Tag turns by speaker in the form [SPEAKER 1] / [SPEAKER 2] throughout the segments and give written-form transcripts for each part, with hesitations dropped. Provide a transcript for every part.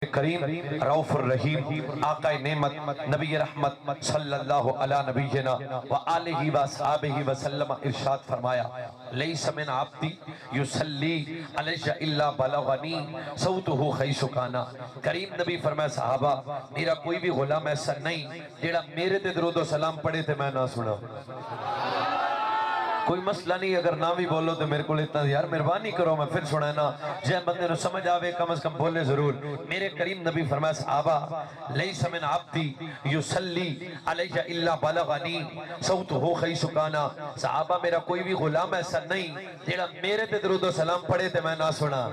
[SPEAKER 1] کریم رؤوف الرحیم آقا نعمت نبی رحمت صلی اللہ علیہ نبینا وآلہ وآصحابہ وسلم ارشاد فرمایا لیس من عبدی یصلی علیہ الا بلغنی صوتہ خیس کانا۔ کریم نبی فرمایا صحابہ میرا کوئی بھی غلام ایسا نہیں جیڑا میرے تے درود و سلام پڑھے تے میں نہ سنا۔ کوئی مسئلہ نہیں، اگر نہ بھی بولو تو میرے کو اتنا یار مہربانی کرو میں پھر سنانا جے بندے نو سمجھ آوے کم از کم بولے ضرور۔ میرے کریم نبی فرمایا صحابہ لیس من عبدی یصلی علیہ الا بلغنی صوتہ خیس کانا۔ صحابہ میرا کوئی بھی غلام ایسا نہیں جیڑا میرے تے درود و سلام پڑھے تے میں نہ سنا۔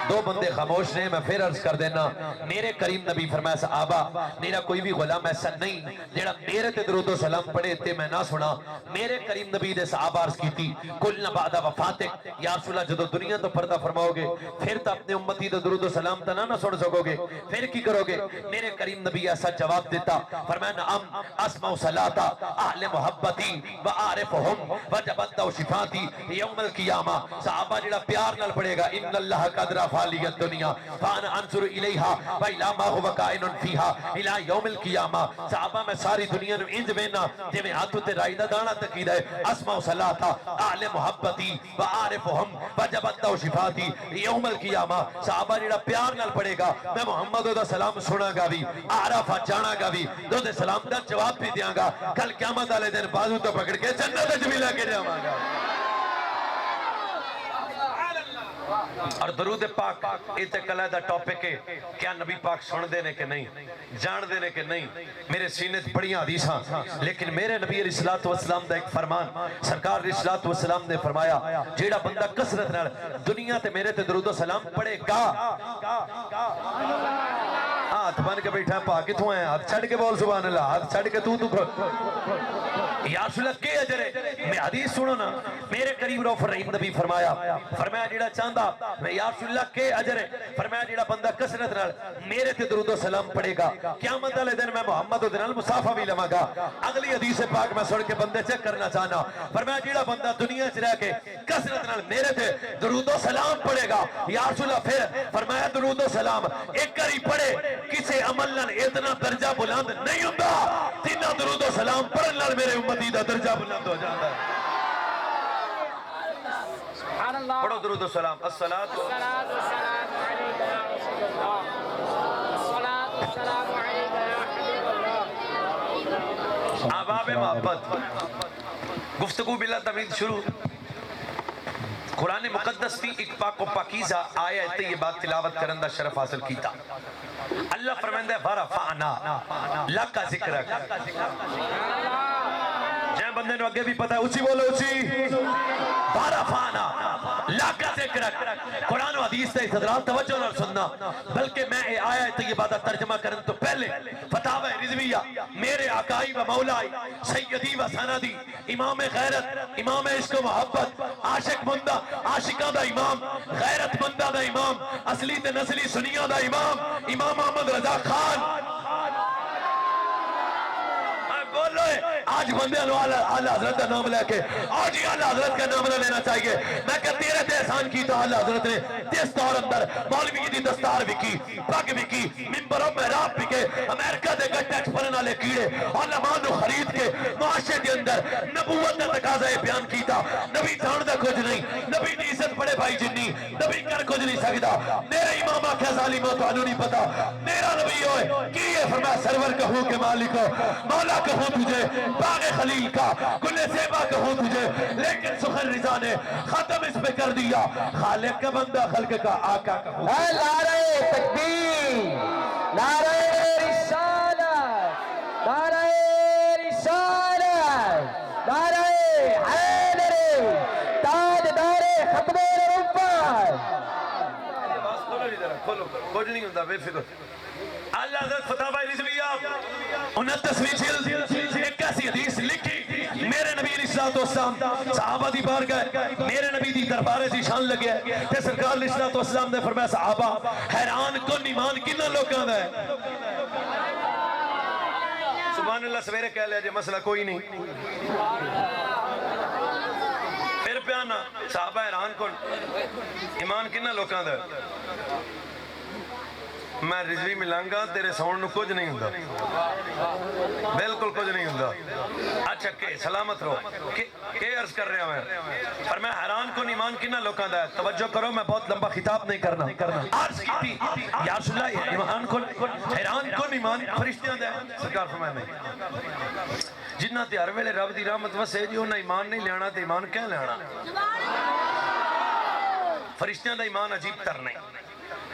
[SPEAKER 1] دو بندے خاموش نے، میں پھر عرض کر دینا میرے کریم نبی فرمایا صحابہ میرا کوئی بھی غلام ایسا نہیں جیڑا میرے تے درود و سلام پڑھے تے میں نہ سنا۔ میرے کریم نبی دے صحابہ عرض کی تھی کلنا بعد وفاتک یا رسول اللہ جدو دنیا تو پردہ فرماؤ گے پھر تو اپنے امتی دے درود و سلام تا نہ سن سکو گے، پھر کی کرو گے؟ میرے کریم نبی ایسا جواب دیتا فرمایا نعم اسمع صلاتا اہل محبتی وعارفہم وجبت و شفاتی یوم القیامہ۔ صحابہ جڑا پیار نال پڑھے گا ان اللہ قدر فالی الدنیا فانا انظر الیہا ویلا ما ہوا کائن فیہا الہ یوم القیامہ۔ صحابہ میں ساری دنیا نو انج بینا جے میں ہاتھوں تے رائی دا دانا تقید ہے اسمع صلاتا اہل محبتی وعارفہم وجبت و شفاتی یوم القیامہ۔ صحابہ جڑا پیار نال پڑھے گا میں محمد دا سلام سنا گا بھی عارفہ جانا گا بھی دو دے سلام دا جواب بھی دیاں گا، کل قیامت والے دن بازو تو پکڑ کے جنت وچ بھی لے کے جاواں گا۔ اور درود پاک ایتے کلیدہ ٹاپک ہے کیا نبی پاک سن دینے کے نہیں جان دینے کے نہیں۔ میرے سینے بڑی حدیثاں لیکن میرے نبی علیہ السلام دا ایک فرمان سرکار علیہ السلام نے فرمایا جیڑا بندہ کثرت نال دنیا تے میرے تے درود و سلام پڑھے گا۔ ہاتھ بن کے بیٹھا ہے پاک کتوں ہیں؟ ہاتھ چھڑ کے بول سبحان اللہ، ہاتھ چھڑ کے تو یا رسول اللہ کے اجر ہے؟ میں حدیث سنو نا میرے قریب رؤوف الرحیم نبی فرمایا جیڑا چاندہ میں یا رسول اللہ کے اجر ہے؟ فرمایا جیڑا بندہ کثرت نال میرے تے درود و سلام پڑھے گا قیامت والے دن میں محمد دے نال مصافحہ بھی لواں گا۔ اگلی حدیث پاک میں سن کے بندے چیک کرنا چاہنا فرمایا جیڑا بندہ دنیا چ رہ کے کثرت نال میرے تے درود و سلام پڑھے گا یا رسول اللہ پھر فرمایا درود و سلام ایک کری پڑھے کسے عمل نال اتنا درجہ بلند نہیں ہوندا جتنا درود و سلام پڑھن نال میرے امتی دا درجہ بلند ہو جاتا ہے۔ پڑھو درود و سلام الصلاۃ والسلام علیک یا رسول اللہ الصلاۃ والسلام علیک یا حبیب اللہ۔ احباب محبت گفتگو بلا تمید شروع۔ قرآن مقدس تھی ایک پاک و پاکیزہ آیت یہ بات تلاوت کرن دا شرف حاصل کیتا۔ اللہ فرمائندہ ہے ورفعنا لک ذکرک۔ جائیں بندے نو اگے بھی پتا ہے اچھی بولو اچھی ورفعنا لک ذکرک۔ قرآن و حدیث تے استدلال توجہ نہ سننا بلکہ میں اے آیت یہ بات ترجمہ کرن تو پہلے فتاوی رضویہ میرے آقائی و مولائی سیدی و سندی امام غیرت امام عشق و محبت عاشق مندہ عاشقہ دا امام غیرت مندہ دا امام اصلی تے نسلی سنیہ دا امام امام احمد رضا خان بولو آج بندے اعلیٰ حضرت کا نام لے کے آج ہی اعلیٰ حضرت کا نام لینا چاہیے۔ میں کہ تیرے تے احسان کی تو اعلیٰ حضرت نے دستار اندر مولوی دی دستار بھی کی پگ بھی کی ممبروں میں راب بھی کے امریکہ دے گٹے چھپرن والے کیڑے علماء نو خرید کے معاشرے دے اندر نبوت دا تقاضا بیان کیتا۔ نبی جان دا کچھ نہیں، نبی دی عزت بڑے بھائی جنی نبی کر کچھ نہیں سکتا۔ میرے امام آکھیا ظالمہ تو انہوں نہیں پتا میرا نبی ہوئے کی یہ فرمایا سرور کہوں کہ مالک مولا کہوں تجھے باغ خلیل کا گل زیبا کہوں تجھے لیکن سخن رضا نے ختم اس پہ کر دیا خالق کا بندہ خلق کا آقا کہوں۔
[SPEAKER 2] اے نعرہ تکبیر، نعرہ رسالت، نعرہ رسالت، نعرہ حیدری، تاجدار ختم نبوت۔
[SPEAKER 1] کچھ نہیں ہوتا بے فکر۔ اللہ حضرت فتاوی رضویہ 29ویں جلد 81 حدیث لکھی میرے نبی علیہ السلام صحابہ دی بار گئے میرے نبی دی دربارے سے شان لگے تے سرکار علیہ السلام نے فرمایا صحابہ حیران کن ایمان کنہ لوگاں دا ہے؟ سبحان اللہ سویرے کہہ لیا جے مسئلہ کوئی نہیں پھر پیانا صحابہ حیران کن ایمان کنہ لوگاں دا ہے؟
[SPEAKER 3] میں رضوی ملانگا تیرے ساؤنڈ نو کچھ نہیں ہوندا بالکل کچھ نہیں ہوندا اچھا کہ سلامت رہو کہ عرض کر رہا میں پر میں حیران کن ایمان کنا لوکاں دا ہے توجہ کرو میں بہت لمبا خطاب نہیں کرنا عرض کی تھی یا رسول اللہ ایمان کن حیران کن ایمان فرشتیاں دا ہے سرکار فرمایا نہیں جنہ تے ہر ویلے رب دی رحمت وسے جی انہاں ایمان نہیں لینا تے ایمان کیا لینا فرشتیاں دا ایمان عجیب تر نہیں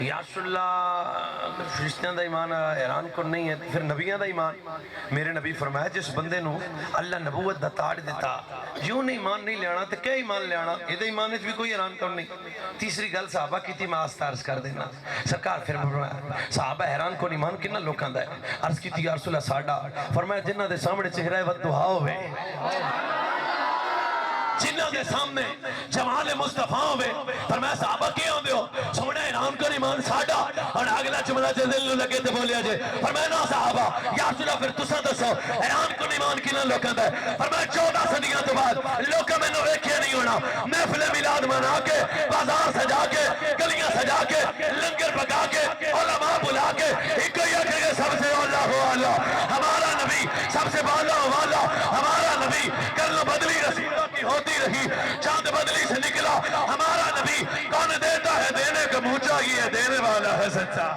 [SPEAKER 3] یا رسول اللہ فرشتیاں دا ایمان حیران کن نہیں ہے پھر نبیاں دا ایمان میرے نبی فرمایا جس بندے نو اللہ نبوت دا تاڑ دیتا یوں نہیں ایمان نہیں لینا تو کیا ایمان لینا یہ دا ایمان بھی کوئی حیران کن نہیں تیسری گل صحابہ کی تھی میں آستہ عرض کر دینا سرکار پھر فرمایا صحابہ حیران کن ایمان کنہ لوکاں دا ہے عرض کی تھی یا رسول اللہ ساڑھا فرمایا جنہ دے سامنے چہرہ ود دعا ہوئے جنہ دے سامنے جمال مصطفیٰ ہوئے فرمایا صحابہ کیا ہوں دیو سوڑا ایران کو ایمان ساڑھا اور اگلا جملہ جے دل لگے تے بولیا جے فرمایا نا صحابہ یا رسول اللہ پھر تسا دسو ایران کو ایمان کنا لوکاں دا ہے فرمایا 14 صدیاں تو بعد لوکاں میں نو ایکھیا نہیں ہونا محفل میلاد منا کے بازار سجا کے گلیاں سجا کے لنگر پکا کے علماء بلا کے ایک ہی آخر کے سب سے اللہ ہمارا نبی سب سے بالا والا ہمارا نبی کل بدلی رسیدہ کی ہوتی رہی چاند بدلی سے نکلا ہمارا نبی کون دیتا ہے دینے کا منہ چاہیے دینے والا ہے سچا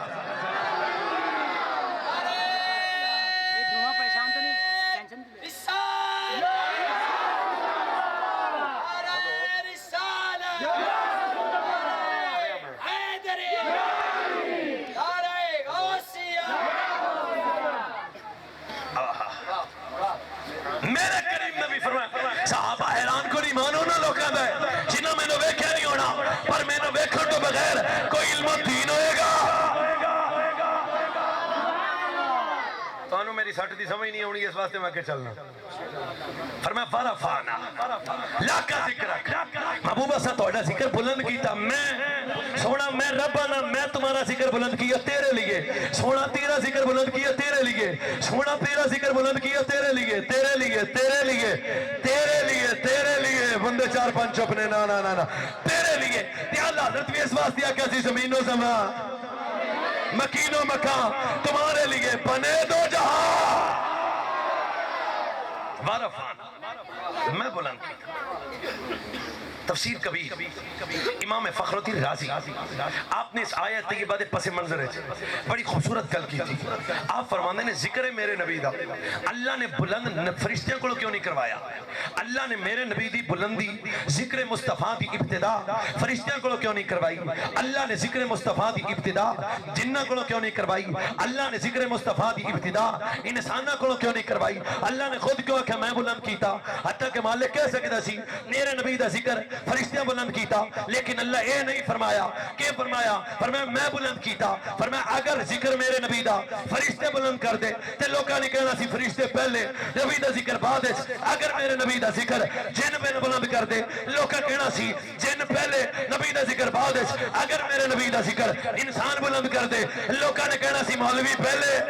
[SPEAKER 3] میرے کریم نبی فرمایا صحابہ حیران کو نہیں مانو نا لوکاں دا ہے جنہوں میں نے ویکھیا نہیں ہونا پر میں نے ویکھن تو بغیر کوئی علم و دین ہوئے گا تو انہوں میری ساٹھ دی سمجھ نہیں ہونی اس واسطے میں کہ چلنا فرمایا فرفانا لاکا ذکر محبوبہ سا توڑا ذکر بلند کیتا میں سونا میں ربانا میں تمہارا ذکر بلند کیا تیرے لیے سونا تیرا ذکر بلند کیا تیرے لیے سونا تیرا ذکر بلند کیا تیرے لیے تیرے لیے تیرے لیے تیرے لیے تیرے لیے بندے 4-5 چپنے نا نا نا نا تیرے لیے یا اللہ حضرت بھی اس واسطے کیسی زمین و زمان مکین و مکان تمہارے لیے بنے دو جہاں وارفان میں بلند کی تفسیر کبیر امام فخر الدین رازی آپ نے اس آیت طیبہ دے پس منظر ہے بڑی خوبصورت گل کی تھی آپ فرماندے نے ذکر میرے نبی دا اللہ نے بلند فرشتیاں کو کیوں نہیں کروایا اللہ نے میرے نبی دی بلندی ذکر مصطفیٰ دی ابتدا فرشتیاں کو کیوں نہیں کروائی اللہ نے ذکر مصطفیٰ دی ابتدا جنہ کو کیوں نہیں کروائی اللہ نے ذکر مصطفیٰ دی ابتدا انسانہ کو کیوں نہیں کروائی اللہ نے خود کیوں کہ میں بلند کیتا حتیٰ کہ مالک کہہ سکتا سی میرے نبی دا ذکر فرشتیاں بلند کیتا لیکن اللہ اے نہیں فرمایا کہ فرمایا میں بلند کیتا فرمایا اگر ذکر میرے نبی دا فرشتے بلند کر دے تے لوکاں نے کہنا سی فرشتے پہلے نبی دا ذکر بعد اگر میرے نبی دا ذکر جن پہ بلند کر دے لوکاں کہنا سی جن پہلے نبی دا ذکر بعد اگر میرے نبی دا ذکر انسان بلند کر دے لوکاں نے کہنا سی مولوی پہلے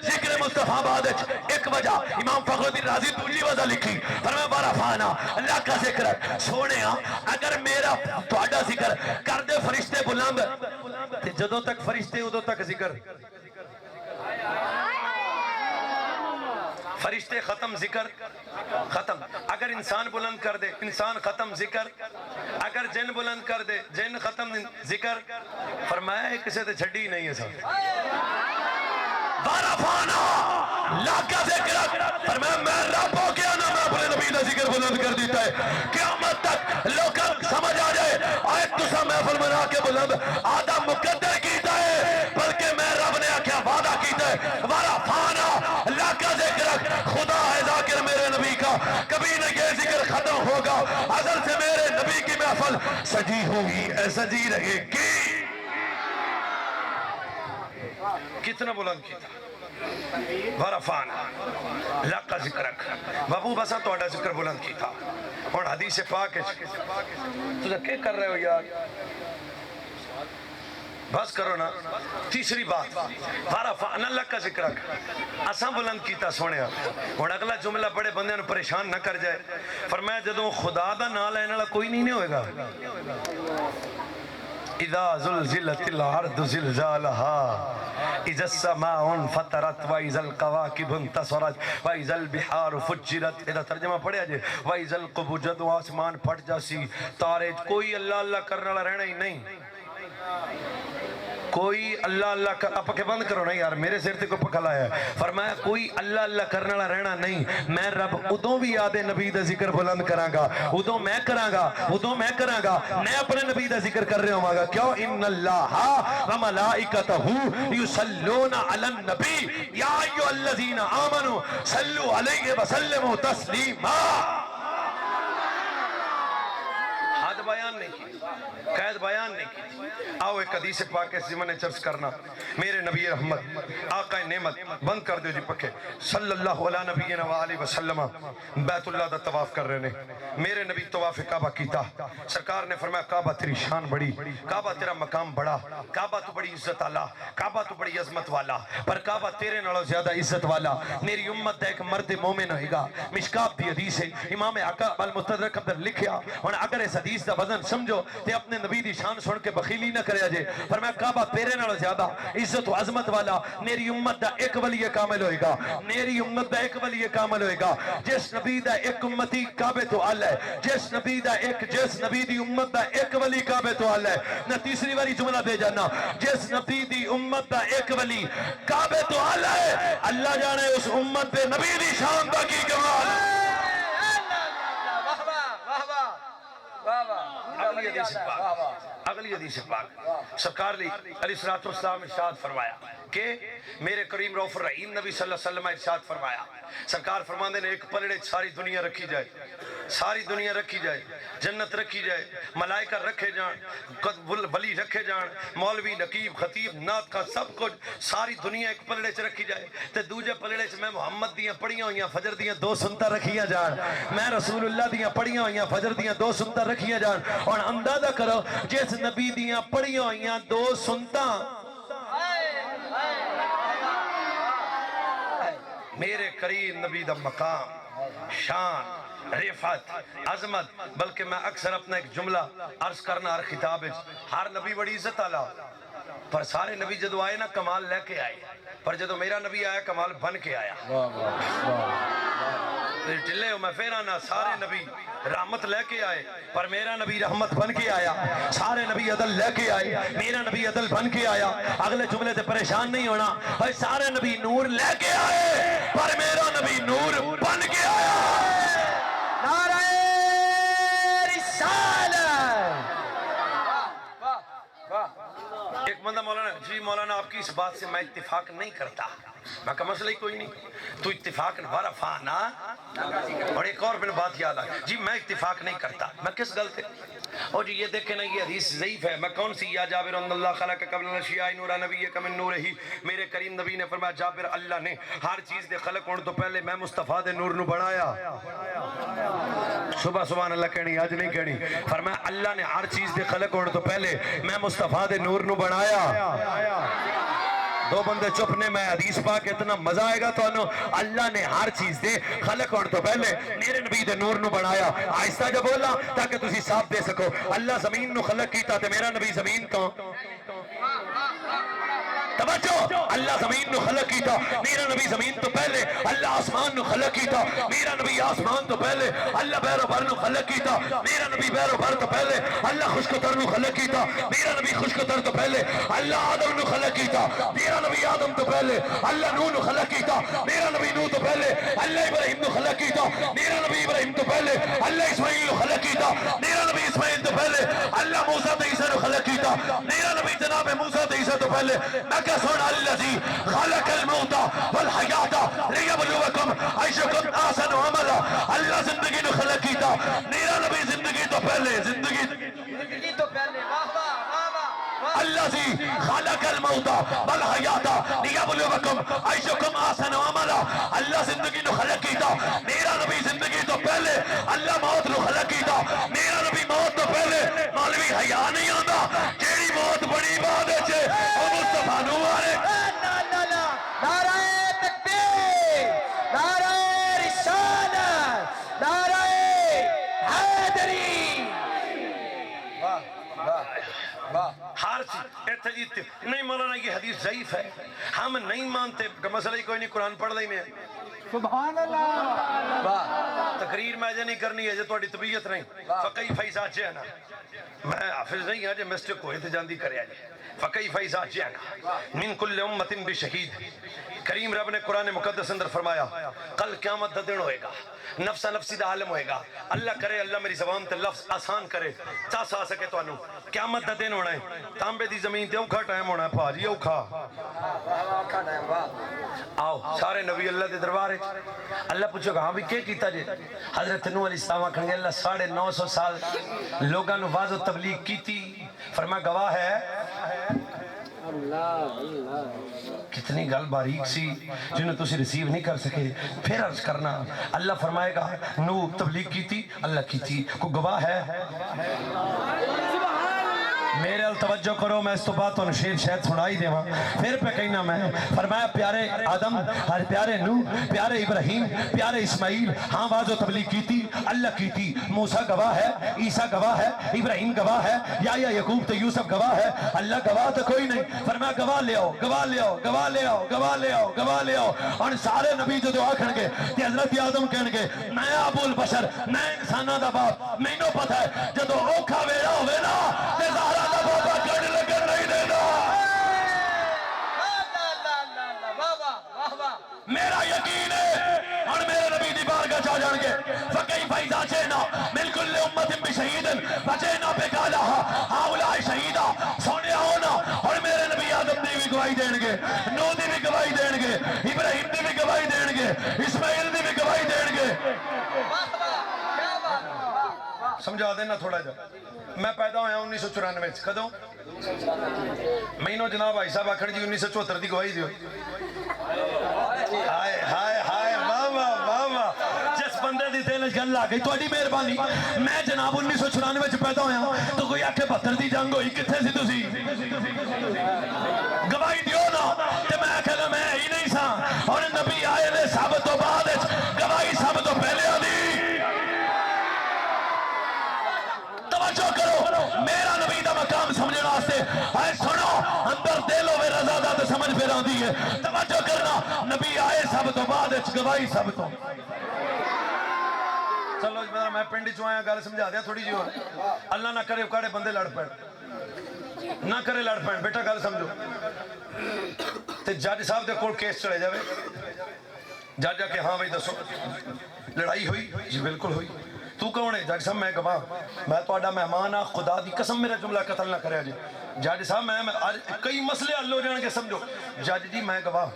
[SPEAKER 3] ذکر مصطفیٰ بعد ایک وجہ امام فخر الدین رازی دوسری وجہ لکھی فرمایا برافانا اللہ کا ذکر سونے اگر میرا تھوڑا ذکر کر دے فرشتے بلند تے جدوں تک فرشتے ادوں تک ذکر فرشتے ختم ذکر ختم اگر انسان بلند کر دے انسان ختم ذکر اگر جن بلند کر دے جن ختم ذکر فرمایا ہے کسے تے چھڑی نہیں ہے سب بارفانا لاکا ذکر فرمایا میں رب ہو گیا نا میں اپنے نبی دا ذکر بلند کر دیتا ہے قیامت تک لوگ سمجھ آ جائے آئے تسا محفل منا کے بلند آدھا مقدر کیتا ہے بلکہ میں رب نے آکھیا وعدہ کیتا ہے بارفانا لاکا ذکر خدا ہے ذاکر میرے نبی کا کبھی نہ یہ ذکر ختم ہوگا ازل سے میرے نبی کی محفل سجی ہوگی سجی رہے گی کتنا بلند کیتا ورفانا لقا ذکرک بابو بسا توڑا ذکر بلند کیتا اور حدیث پاک ہے تجھے کیا کر رہے ہو یار بس کرو نا تیسری بات ورفانا لقا ذکرک اساں بلند کیتا سونے اور اگلا جملہ بڑے بندے نے پریشان نہ کر جائے فرمایا جدوں خدا دا نام لینے والا کوئی نہیں ہوئے گا اذا زلزلت الارض زلزالها اذا السماء انفطرت واذا الكواكب انتصرت واذا البحار فجرت. اذا ترجمہ پڑھیا جے واذا القبور جدو آسمان پھٹ جاسی تارے کوئی اللہ اللہ کرنے والا رہنا ہی نہیں. کوئی اللہ اللہ کر آپ کے بند کرو نا یار میرے سر تے کو پکھا لایا ہے. فرمایا کوئی اللہ اللہ کرنے والا رہنا نہیں. میں رب ادوں بھی یاد نبی دا ذکر بلند کراں گا ادوں میں کراں گا میں اپنے نبی دا ذکر کر رہا ہوں گا. کیوں ان اللہ و ملائکتہ یصلون علی النبی یا ایھا الذین آمنوا صلوا علیہ وسلموا تسلیما. حد بیان نہیں کی قید بیان نہیں کی. آؤ ایک حدیث پاک ہے زمانے چرچ کرنا. میرے نبی رحمت آقا نعمت بند کر دو جی پکے صلی اللہ علیہ نبینا وآلہ وسلم بیت اللہ دا طواف کر رہے نے. میرے نبی طواف کعبہ کیتا. سرکار نے فرمایا کعبہ تیری شان بڑی, کعبہ تیرا مقام بڑا, کعبہ تو بڑی عزت والا, کعبہ تو بڑی عظمت والا, پر کعبہ تیرے نالوں زیادہ عزت والا میری امت دا ایک مرد مومن ہوئے گا. مشکات دی حدیث ہے امام آقا المستدرک اندر لکھیا. اور اگر اس حدیث دا وزن سمجھو تے اپنے نبی دی شان سن کے بخیلی نہ کریا جے. فرمایا کعبہ تیرے نالوں زیادہ عزت و عظمت والا میری امت دا ایک ولی کامل ہوئے گا. میری امت دا ایک ولی کامل ہوئے گا جس نبی دا ایک امتی کعبے تو آلہ ہے, جس نبی دی امت دا ایک ولی کعبے تو آلہ ہے. نہ تیسری باری جملہ دے جانا جس نبی دی امت دا ایک ولی کعبے تو آلہ ہے. اللہ جانے اس امت دے نبی دی شان دا کی کمال. اگلی حدیث پاک سرکار علیہ السلام ارشاد فرمایا کہ میرے کریم رؤوف الرحیم نبی صلی اللہ علیہ وسلم ارشاد فرمایا. سرکار فرماندے نے ایک پلڑے ساری دنیا رکھی جائے, ساری دنیا رکھی جائے, جنت رکھی جائے, ملائکہ رکھے جان, ولی رکھے جان, مولوی نقیب خطیب نعت کا سب کچھ ساری دنیا ایک پلڑے چ رکھی جائے تے دوجے پلڑے چ میں محمد دیاں پڑھیاں ہویاں فجر دیاں 2 سنتا رکھیاں جان, میں رسول اللہ دیاں پڑھیاں ہویاں فجر دیاں 2 سنتا رکھیاں جان. اور اندازہ کرو جس نبی دیاں پڑھیاں ہویاں 2 سنتا میرے کریم نبی دا مقام شان رفعت عظمت. بلکہ میں اکثر اپنا ایک جملہ عرض کرنا ہر خطاب ہے ہر نبی بڑی عزت آلا پر سارے نبی جدو آئے نا کمال لے کے آئے, پر جدو میرا نبی آیا کمال بن کے آیا. ٹلے ہو میں پھر آنا سارے نبی رحمت لے کے آئے پر میرا نبی رحمت بن کے آیا. سارے نبی عدل لے کے آئے میرا نبی عدل بن کے آیا. اگلے جملے سے پریشان نہیں ہونا سارے نبی نور لے کے آئے پر میرا نبی نور بن کے آیا.
[SPEAKER 2] نعرہ رسالت.
[SPEAKER 3] ایک بندہ مولانا جی مولانا آپ کی اس بات سے میں اتفاق نہیں کرتا. میں کہا مسئلہ ہی کوئی نہیں, تو اتفاق ورفانا. اور ایک اور بات یاد آئی جی میں اتفاق نہیں کرتا. میں کس غلط ہے اور جی یہ دیکھیں نا یہ حدیث ضعیف ہے. میں کون سی یا جابر ان اللہ خلق قبل الاشیاء نورا نبی کا من نور ہی. میرے کریم نبی نے فرمایا جابر اللہ نے ہر چیز دے خلق ہونے تو پہلے میں مصطفیٰ دے نور نو بنایا. صبح سبحان اللہ کہنی آج نہیں کہنی. فرمایا اللہ نے ہر چیز دے خلق ہونے تو پہلے میں مصطفیٰ دے نور نو بنایا. دو بندے چپنے میں حدیث پاک اتنا مزہ آئے گا تو اللہ نے ہر چیز دے خلق ہونے تو پہلے میرے نبی دے نور نو بنایا. آہستہ جب بولا تاکہ تسی صاف دے سکو. اللہ زمین نو خلق کیتا تے میرا نبی زمین کو توجہ اللہ زمین نو خلق کیتا میرا نبی زمین تو پہلے. اللہ آسمان نو خلق کیتا میرا نبی آسمان تو پہلے. اللہ بحر و بر نو خلق کیتا میرا نبی بحر و بر تو پہلے. اللہ خشک و تر نو خلق کیتا میرا نبی خشک و تر تو پہلے. اللہ آدم نو خلق کیتا میرا نبی آدم تو پہلے. اللہ نوح نو خلق کیتا میرا نبی نوح تو پہلے. اللہ ابراہیم نو خلق کیتا میرا نبی ابراہیم تو پہلے. اللہ اسماعیل نو خلق کیتا میرا نبی اسماعیل تو پہلے. اللہ موسیٰ تے عیسیٰ نو خلق کیتا میرا نبی جناب موسیٰ تے عیسیٰ تو پہلے. میں کیا سونا الذی خلق الموت والحیات لیبلوکم ایشکم احسن عملا. اللہ زندگی نو خلق کیتا میرا نبی زندگی تو پہلے. زندگی تو پہلے. اللہ زی خلق الموت والحیات لیبلوکم ایشکم احسن عملا. اللہ زندگی نو خلق کیتا میرا نبی زندگی تو پہلے. اللہ موت نو خلق کیتا میرا نبی موت تو پہلے. مولوی حیا نہیں آندا جیڑی موت بڑی بات ہے او مصطفیٰ نو آرے.
[SPEAKER 2] نعرہ تکبیر, نعرہ رسالت, نعرہ حیدری.
[SPEAKER 3] ہر چیز نہیں مولانا یہ حدیث ضعیف ہے ہم نہیں مانتے مسئلہ ہی کوئی نہیں قرآن پڑھ لیں میں
[SPEAKER 2] سبحان اللہ
[SPEAKER 3] تقریر میں نہیں کرنی ہے جو تھوڑی طبیعت نہیں فقی فیضا جینا میں حافظ نہیں ہے جو مسٹک ہوئے تھے جاندی کرے آجے فقی فیضا جینا من کل امت بشہید کریم رب نے قرآن مقدس اندر فرمایا کل قیامت دا دن ہوئے گا نفسا نفسی دا عالم ہوئے گا اللہ کرے اللہ میری زبان تے لفظ آسان کرے چاس آ سکے تو انہوں قیامت دا دن ہونا ہے تانبے دی زمین تے اوکھا ٹائم ہونا ہے پھاجی اوکھا آؤ سارے نبی اللہ دے دربار ہے اللہ پوچھو گا ہاں بھی کیا کیتا جے حضرت نوح علیہ السلام کھنگے اللہ 950 سال لوگاں نو واز و تبلیغ کیتی فرما گواہ ہے کتنی گل باریک سی جنہیں تسی ریسیو نہیں کر سکے پھر عرض کرنا اللہ فرمائے گا نو تبلیغ کی تھی اللہ کی تھی کو گواہ ہے میرے توجہ کرو میں اس تو بات تو شیر شاید سنائی دے پھر پہ کہنا میں فرمایا پیارے آدم پیارے نوح پیارے ابراہیم پیارے اسماعیل ہاں واز و تبلیغ کی تھی اللہ کی تھی موسیٰ گواہ ہے عیسیٰ گواہ ہے ابراہیم گواہ ہے یا یعقوب تو یوسف گواہ ہے اللہ گواہ تو کوئی نہیں فرمایا گواہ لے آؤ گواہ لے آؤ گواہ لے آؤ گواہ لے آؤ گواہ لے آؤ اور سارے نبی جو دعا کھن گے کہ حضرت آدم کہن گے میں ابو البشر میں انسانہ دا باپ میں نو پتہ ہے جدو اوکھا ویڑا ہوئے نا تے زہرہ دا بابا کڑ لگن نہیں دینا میرا یقین ہے اور میرے نبی دی بارگاہ چاہ جان گے فَكَيْفَ إِذَا جِئْنَا مِنْ كُلِّ أُمَّةٍ بِشَهِيدٍ فَجِئْنَا بِكَ عَلَىٰ هَٰؤُلَاءِ شَهِيدًا سونے ہونا اور میرے نبی آدم دی بھی گواہی دین گے نوح دی بھی گواہی دین گے ابراہیم دی بھی گواہی دین گے اسماعیل دی بھی گواہی دین گے سمجھا دینا تھوڑا جا میں پیدا ہویا 1994 کدوں مہینوں جناب آئی صاحب آکھڑ جی 1974 دی گواہی دیو ہائے ہائے ہائے واہ جس بندے دی دل گل لا گئی تہاڈی مہربانی میں جناب 1994 وچ پیدا ہویا تو کوئی آکھے 72 دی جنگ ہوئی کتھے سی تسی گواہی دیو نا تے میں آکھے گا میں ہی نہیں سا اور نبی آئے نے سب تو بعد گواہی سب تو پہلے دی توجہ کرو میرا نبی دا مقام سمجھنے واسطے اے سنو اندر دل ہوے رضا دا تے سمجھ پھر آندی ہے توجہ کرنا نبی آئے سب تو بعد گواہی سب تو چلو میں پنڈ چوں آیا گل سمجھا دیا تھوڑی جی ہو اللہ نہ کرے کاڑے بندے لڑ پڑ نہ کرے لڑ پڑ بیٹا گل سمجھو تے جج صاحب دے کول کیس چلے جاوے جج آ کے ہاں بھائی دسو لڑائی ہوئی جی بالکل ہوئی تو کون ہے جج صاحب میں گواہ میں تہاڈا مہمان ہاں خدا دی قسم میرا جملہ قتل نہ کرے جی جج صاحب میں کئی مسئلے حل ہو جان گے سمجھو جج جی میں گواہ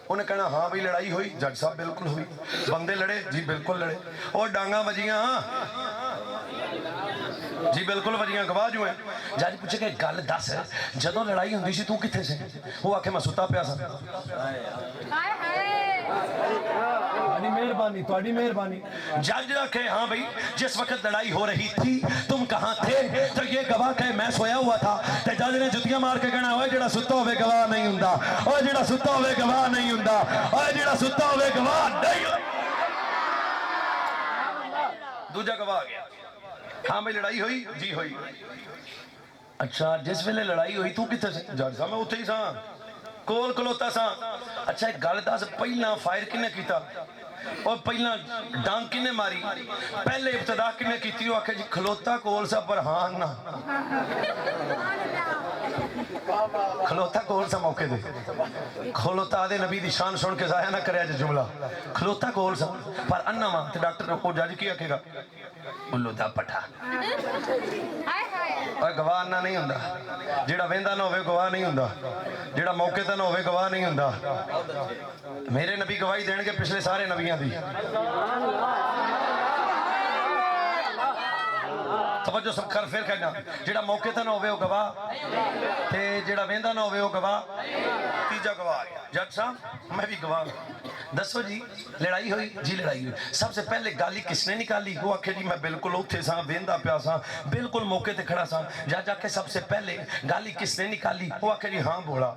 [SPEAKER 3] انہیں کہنا ہاں بھائی لڑائی ہوئی جج صاحب بالکل ہوئی بندے لڑے جی بالکل لڑے اور ڈانگاں وجیاں جی بالکل وجیاں گواہ جو ہیں جج پوچھے کہ گل دس جدوں لڑائی ہوندی سی تو کتھے سے وہ آکھے میں ستا پیا سا مہربانی تھوڑی مہربانی جج رکھے ہاں بھائی جس وقت لڑائی ہو رہی تھی تم کہاں تھے تو یہ گواہ کہے میں سویا ہوا تھا تو جج نے جتیاں مار کے کہنا اوے جڑا ستا ہوئے گواہ نہیں ہوندا اوے جڑا ستا ہوئے گواہ نہیں ہوندا اوے جڑا ستا ہوئے گواہ نہیں دوجا گواہ گیا ہاں بھائی لڑائی ہوئی جی ہوئی اچھا جس ویلے لڑائی ہوئی تو کتنے سے جج صاحب میں اتھے ہی سا کول کلوتا سا اچھا ایک گل دس پہلا فائر کنے کیتا اور پہلا ڈانگ کنے ماری پہلے ابتدا کنے کیتی ہو آکھے جی کھلوتا کول سا پر ہاں نا کھلوتا کول سا موقع دے کھلوتا آدھے نبی دی شان سن کے ضائع نہ کرے آج جملہ کھلوتا کول سا پر انہ ماں تے ڈاکٹر کو جج کیا کہے گا بلو دا پٹھا اور گواہ نہ نہیں ہوندا جیڑا ویندا نہ ہوئے گواہ نہیں ہوندا جیڑا موقع تے نہ ہوئے گواہ نہیں ہوندا میرے نبی گواہی دین کے پچھلے سارے نبیاں دی توجہ سب کر پھر کہنا جیڑا موقع تے نہ ہوئے وہ گواہ تے جیڑا ویندا نہ ہوئے وہ گواہ تیجا گواہ آیا جج صاحب میں بھی گواہ دسو جی لڑائی ہوئی جی لڑائی ہوئی سب سے پہلے گالی کس نے نکالی وہ آکھے جی میں بالکل اتھے سا ویندا پیا سا بالکل موقع تے کھڑا سا جا کے سب سے پہلے گالی کس نے نکالی وہ آکھے جی ہاں بولا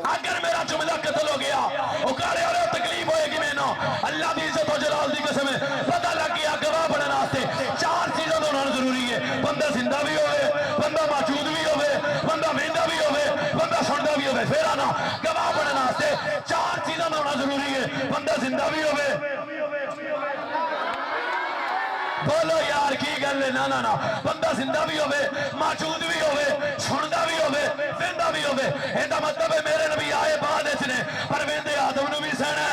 [SPEAKER 3] اگر میرا جملہ قتل ہو گیا اکاڑے اور تکلیف ہوئے گی میں نا اللہ دی عزت و جلال دی قسم ہے پتہ لگ گیا گواہ بڑھنا آتے 4 چیزوں
[SPEAKER 1] بندہ زندہ بھی ہوئے بولو یار کی گل ہے نا نا نا بندہ زندہ بھی ہوئے موجود بھی ہوئے سندا بھی ہوئے ویندا بھی ہوئے ایندا مطلب ہے میرے نبی آئے بعد اس نے پر ویندے آدم نو بھی سہنا